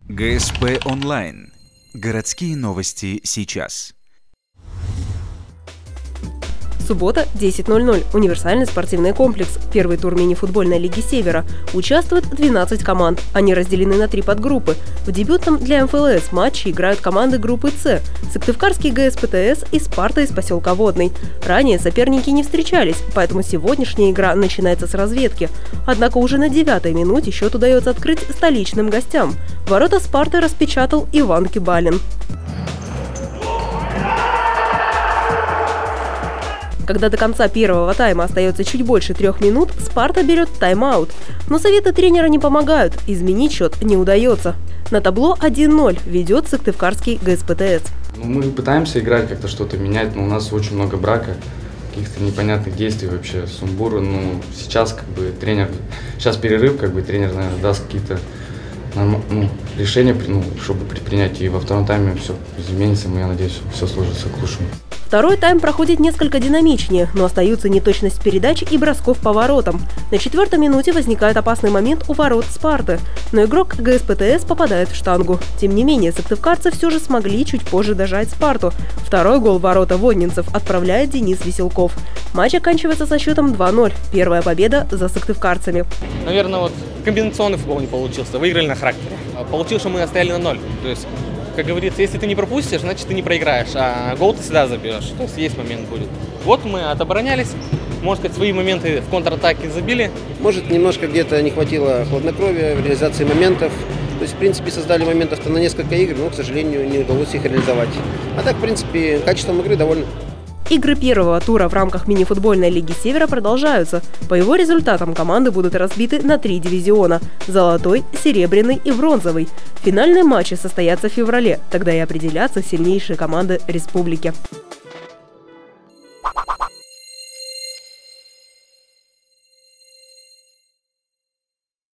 ГСП онлайн. Городские новости сейчас. Суббота, 10:00. Универсальный спортивный комплекс. Первый тур мини-футбольной лиги Севера. Участвует 12 команд. Они разделены на 3 подгруппы. В дебютном для МФЛС матче играют команды группы С. Сыктывкарский ГСПТС и Спарта из поселка Водный. Ранее соперники не встречались, поэтому сегодняшняя игра начинается с разведки. Однако уже на 9-й минуте счет удается открыть столичным гостям. Ворота Спарты распечатал Иван Кибалин. Когда до конца первого тайма остается чуть больше 3 минут, Спарта берет тайм-аут. Но советы тренера не помогают, изменить счет не удается. На табло 1-0 ведет сыктывкарский ГСПТС. Мы пытаемся играть, как-то что-то менять, но у нас очень много брака, каких-то непонятных действий вообще, сумбура. Сейчас тренер, сейчас перерыв, тренер, наверное, даст какие-то решения, чтобы предпринять. И во втором тайме все изменится, я надеюсь, все сложится к лучшему. Второй тайм проходит несколько динамичнее, но остаются неточность передач и бросков по воротам. На 4-й минуте возникает опасный момент у ворот Спарты, но игрок ГСПТС попадает в штангу. Тем не менее, сыктывкарцы все же смогли чуть позже дожать Спарту. Второй гол в ворота воднинцев отправляет Денис Веселков. Матч оканчивается со счетом 2-0. Первая победа за сыктывкарцами. Наверное, комбинационный футбол не получился. Выиграли на характере. Получилось, что мы оставили на 0. То есть, как говорится, если ты не пропустишь, значит ты не проиграешь, а гол ты всегда забьешь. То есть момент будет. Вот мы отоборонялись, можно сказать, свои моменты в контратаке забили. Может, немножко где-то не хватило хладнокровия в реализации моментов. То есть, в принципе, создали моментов-то на несколько игр, но, к сожалению, не удалось их реализовать. А так, в принципе, качеством игры довольно. Игры первого тура в рамках мини-футбольной лиги Севера продолжаются. По его результатам команды будут разбиты на 3 дивизиона – золотой, серебряный и бронзовый. Финальные матчи состоятся в феврале, тогда и определятся сильнейшие команды республики.